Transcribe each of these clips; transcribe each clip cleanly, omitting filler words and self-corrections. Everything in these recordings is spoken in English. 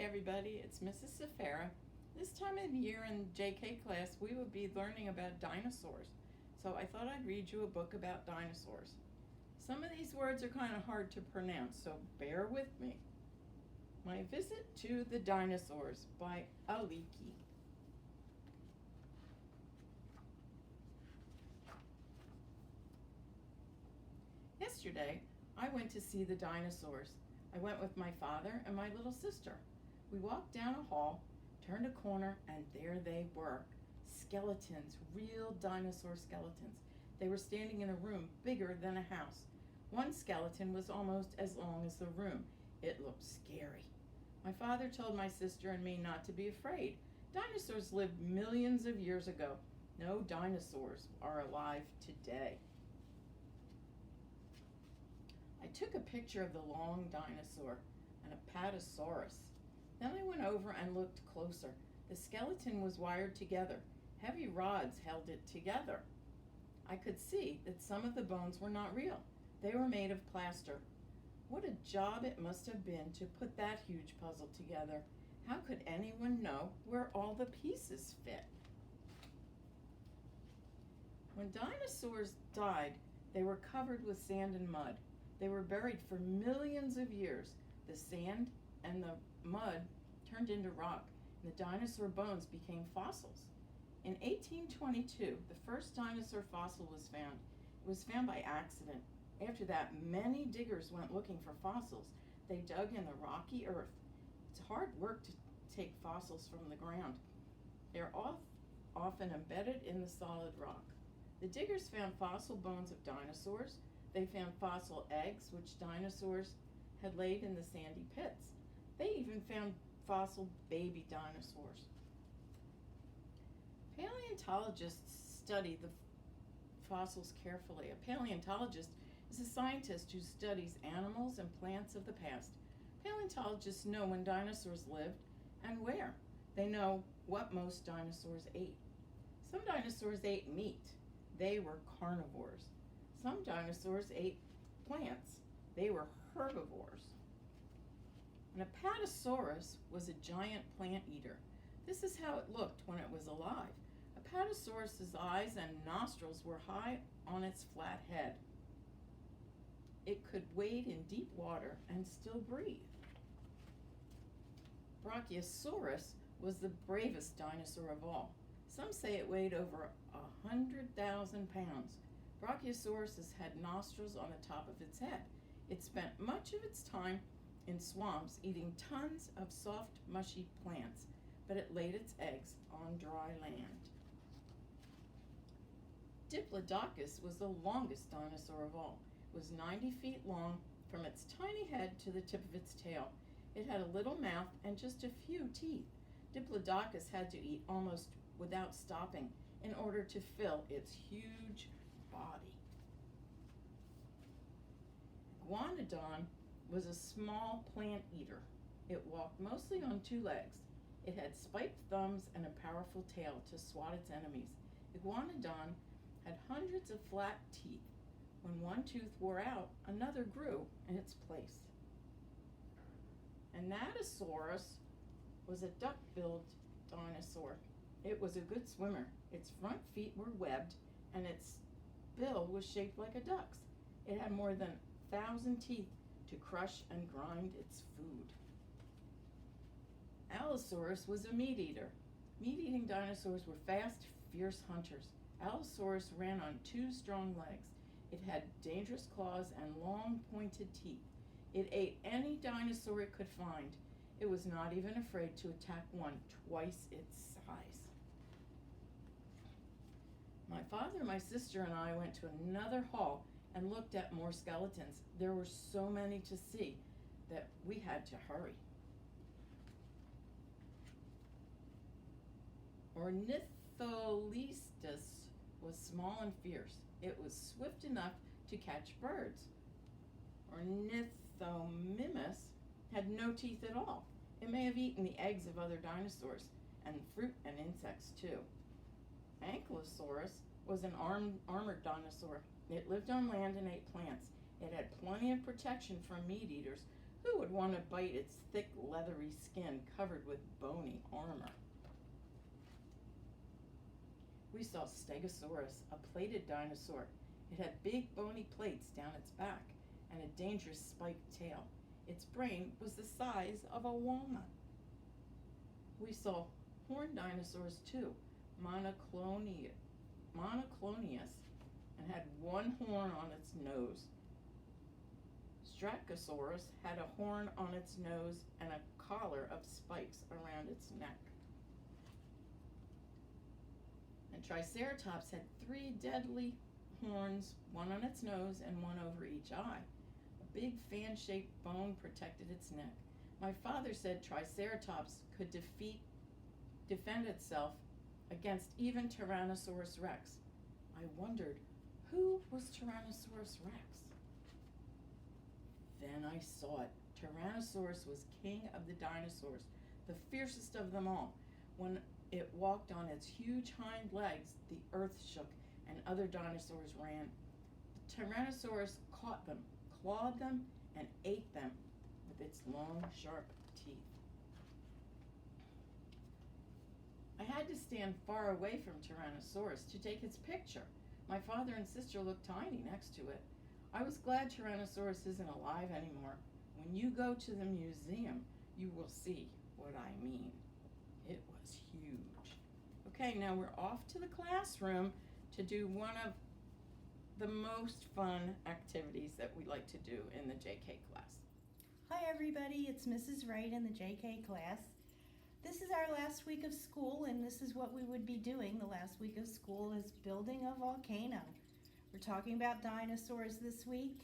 everybody, it's Mrs. Safara. This time of year in JK class, we will be learning about dinosaurs. So I thought I'd read you a book about dinosaurs. Some of these words are kind of hard to pronounce, so bear with me. My Visit to the Dinosaurs by Aliki. Yesterday, I went to see the dinosaurs. I went with my father and my little sister. We walked down a hall, turned a corner, and there they were. Skeletons, real dinosaur skeletons. They were standing in a room bigger than a house. One skeleton was almost as long as the room. It looked scary. My father told my sister and me not to be afraid. Dinosaurs lived millions of years ago. No dinosaurs are alive today. I took a picture of the long dinosaur, an apatosaurus. Then I went over and looked closer. The skeleton was wired together. Heavy rods held it together. I could see that some of the bones were not real. They were made of plaster. What a job it must have been to put that huge puzzle together. How could anyone know where all the pieces fit? When dinosaurs died, they were covered with sand and mud. They were buried for millions of years. The sand and the mud turned into rock, and the dinosaur bones became fossils. In 1822, the first dinosaur fossil was found. It was found by accident. After that, many diggers went looking for fossils. They dug in the rocky earth. It's hard work to take fossils from the ground. They're often embedded in the solid rock. The diggers found fossil bones of dinosaurs. They found fossil eggs, which dinosaurs had laid in the sandy pits. They even found fossil baby dinosaurs. Paleontologists study the fossils carefully. A paleontologist is a scientist who studies animals and plants of the past. Paleontologists know when dinosaurs lived and where. They know what most dinosaurs ate. Some dinosaurs ate meat. They were carnivores. Some dinosaurs ate plants. They were herbivores. An apatosaurus was a giant plant eater. This is how it looked when it was alive. Apatosaurus's eyes and nostrils were high on its flat head. It could wade in deep water and still breathe. Brachiosaurus was the bravest dinosaur of all. Some say it weighed over 100,000 pounds. Brachiosaurus had nostrils on the top of its head. It spent much of its time in swamps eating tons of soft, mushy plants, but it laid its eggs on dry land. Diplodocus was the longest dinosaur of all. It was 90 feet long from its tiny head to the tip of its tail. It had a little mouth and just a few teeth. Diplodocus had to eat almost without stopping in order to fill its huge body. Iguanodon was a small plant eater. It walked mostly on two legs. It had spiked thumbs and a powerful tail to swat its enemies. Iguanodon had hundreds of flat teeth. When one tooth wore out, another grew in its place. Anatosaurus was a duck-billed dinosaur. It was a good swimmer. Its front feet were webbed, and its bill was shaped like a duck's. It had more than 1,000 teeth to crush and grind its food. Allosaurus was a meat eater. Meat-eating dinosaurs were fast, fierce hunters. Allosaurus ran on two strong legs. It had dangerous claws and long, pointed teeth. It ate any dinosaur it could find. It was not even afraid to attack one twice its size. My father, my sister, and I went to another hall and looked at more skeletons. There were so many to see that we had to hurry. Ornitholistus was small and fierce. It was swift enough to catch birds. Ornithomimus had no teeth at all. It may have eaten the eggs of other dinosaurs, and fruit and insects too. Ankylosaurus was an armored dinosaur. It lived on land and ate plants. It had plenty of protection from meat eaters Who would want to bite its thick, leathery skin covered with bony armor? We saw Stegosaurus, a plated dinosaur. It had big, bony plates down its back and a dangerous spiked tail. Its brain was the size of a walnut. We saw horned dinosaurs too, monoclonius, and had one horn on its nose. Strachosaurus had a horn on its nose and a collar of spikes around its neck. And Triceratops had 3 deadly horns, one on its nose and one over each eye. A big fan-shaped bone protected its neck. My father said Triceratops could defend itself against even Tyrannosaurus Rex. I wondered, who was Tyrannosaurus Rex? Then I saw it. Tyrannosaurus was king of the dinosaurs, the fiercest of them all. When it walked on its huge hind legs, the earth shook and other dinosaurs ran. The Tyrannosaurus caught them, clawed them, and ate them with its long, sharp teeth. I had to stand far away from Tyrannosaurus to take its picture. My father and sister looked tiny next to it. I was glad Tyrannosaurus isn't alive anymore. When you go to the museum, you will see what I mean. It was huge. Okay, now we're off to the classroom to do one of the most fun activities that we like to do in the JK class. Hi everybody, it's Mrs. Wright in the JK class. This is our last week of school, and this is what we would be doing the last week of school, is building a volcano. We're talking about dinosaurs this week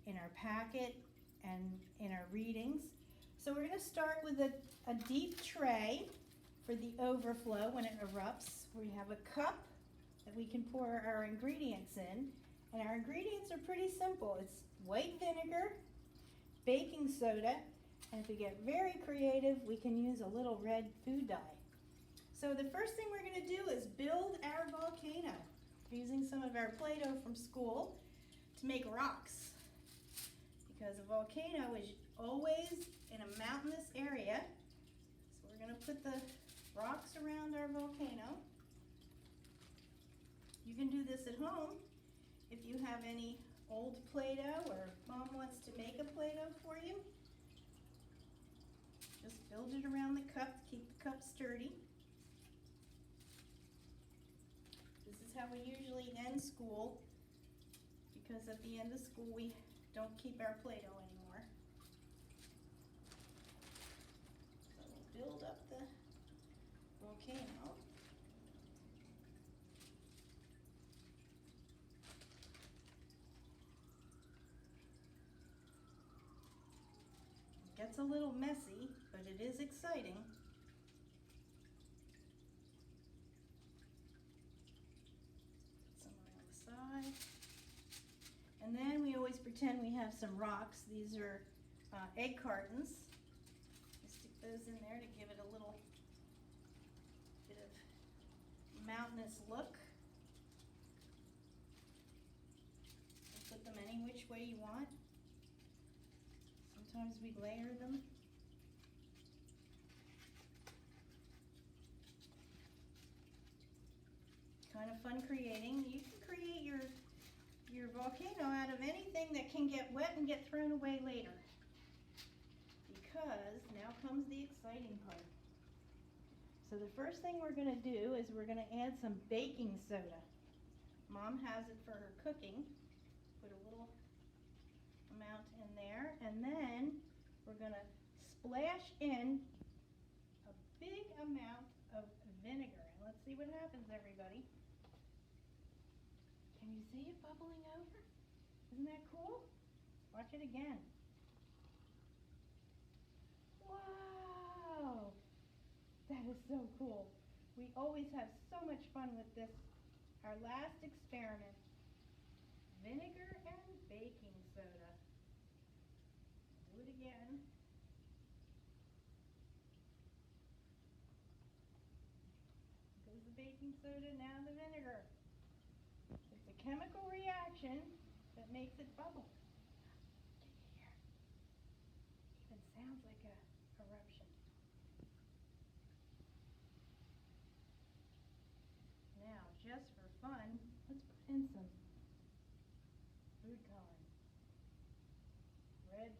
in our packet and in our readings. So we're going to start with a deep tray for the overflow when it erupts. We have a cup that we can pour our ingredients in, and our ingredients are pretty simple. It's white vinegar, baking soda, and if we get very creative, we can use a little red food dye. So the first thing we're going to do is build our volcano using some of our Play-Doh from school to make rocks, because a volcano is always in a mountainous area. So we're going to put the rocks around our volcano. You can do this at home if you have any old Play-Doh or Mom wants to make a Play-Doh for you. Just build it around the cup to keep the cup sturdy. This is how we usually end school, because at the end of school we don't keep our Play-Doh anymore. So we'll build up the volcano. It gets a little messy, but it is exciting. Some around the side. And then we always pretend we have some rocks. These are egg cartons. We stick those in there to give it a little bit of mountainous look. You put them any which way you want. Sometimes we layer them. Kind of fun creating. You can create your volcano out of anything that can get wet and get thrown away later. Because now comes the exciting part. So the first thing we're going to do is we're going to add some baking soda. Mom has it for her cooking. Put a little amount in there, and then we're going to splash in a big amount of vinegar. And let's see what happens, everybody. Can you see it bubbling over? Isn't that cool? Watch it again. Wow! That is so cool. We always have so much fun with this. Our last experiment. Vinegar and baking soda. Do it again. Goes the baking soda, now the vinegar. It's a chemical reaction that makes it bubble. Can you hear?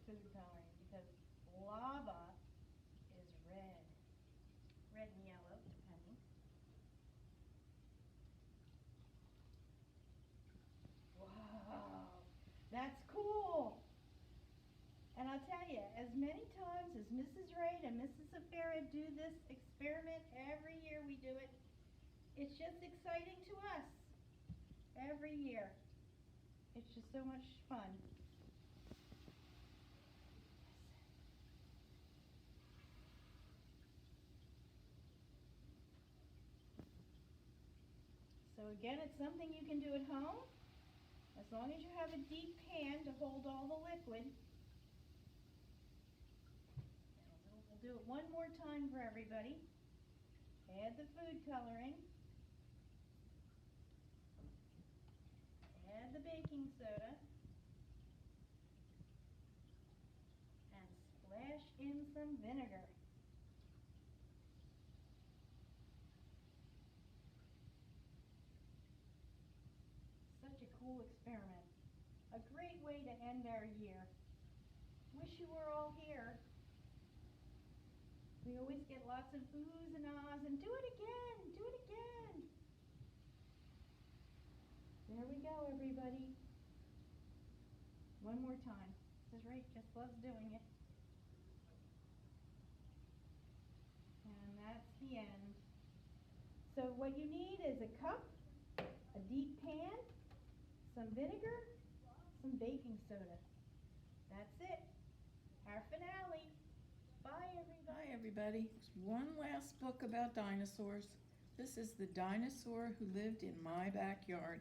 food coloring because lava is red. Red and yellow, depending. Wow, that's cool. And I'll tell you, as many times as Mrs. Wright and Mrs. Safira do this experiment, every year we do it, it's just exciting to us. Every year. It's just so much fun. So again, it's something you can do at home, as long as you have a deep pan to hold all the liquid. We'll do it one more time for everybody. Add the food coloring. Add the baking soda. And splash in some vinegar. Such a cool experiment. A great way to end our year. Wish you were all here. We always get lots of oohs and ahs and do it again, do it again. There we go, everybody. One more time. Mrs. Wright just loves doing it. And that's the end. So what you need is a cup, a deep pan, some vinegar, some baking soda. That's it. Our finale. Bye, everybody. Hi, everybody. One last book about dinosaurs. This is The Dinosaur Who Lived in My Backyard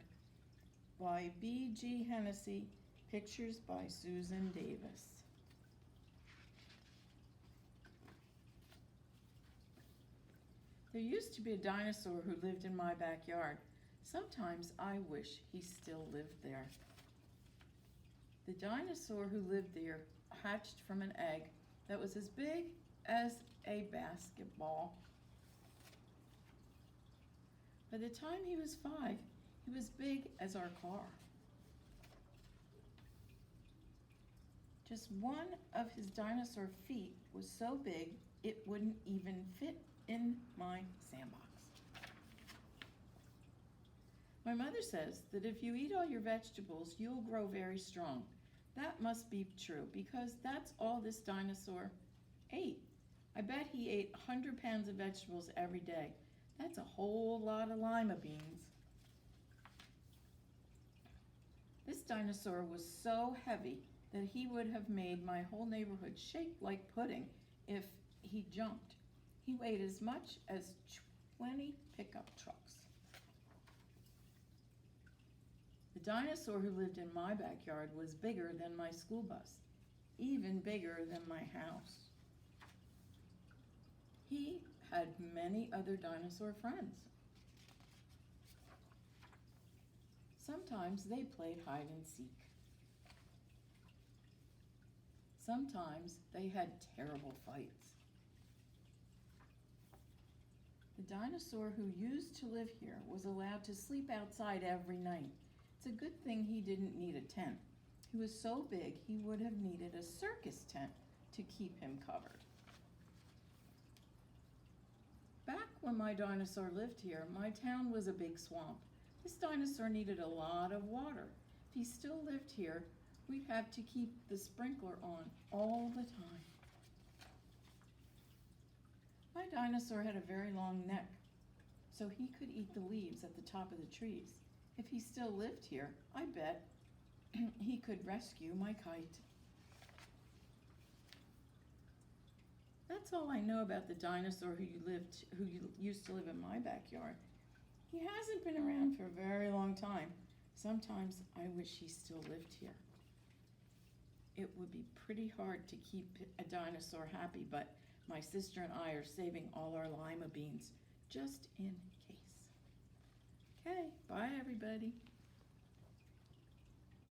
by B.G. Hennessy. Pictures by Susan Davis. There used to be a dinosaur who lived in my backyard. Sometimes I wish he still lived there. The dinosaur who lived there hatched from an egg that was as big as a basketball. By the time he was 5, he was big as our car. Just one of his dinosaur feet was so big it wouldn't even fit in my sandbox. My mother says that if you eat all your vegetables, you'll grow very strong. That must be true because that's all this dinosaur ate. I bet he ate 100 pounds of vegetables every day. That's a whole lot of lima beans. This dinosaur was so heavy that he would have made my whole neighborhood shake like pudding if he jumped. He weighed as much as 20 pickup trucks. The dinosaur who lived in my backyard was bigger than my school bus, even bigger than my house. He had many other dinosaur friends. Sometimes they played hide and seek. Sometimes they had terrible fights. The dinosaur who used to live here was allowed to sleep outside every night. It's a good thing he didn't need a tent. He was so big he would have needed a circus tent to keep him covered. Back when my dinosaur lived here, my town was a big swamp. This dinosaur needed a lot of water. If he still lived here, we'd have to keep the sprinkler on all the time. My dinosaur had a very long neck, so he could eat the leaves at the top of the trees. If he still lived here, I bet he could rescue my kite. That's all I know about the dinosaur who used to live in my backyard. He hasn't been around for a very long time. Sometimes I wish he still lived here. It would be pretty hard to keep a dinosaur happy, but my sister and I are saving all our lima beans just in case. Okay, bye everybody.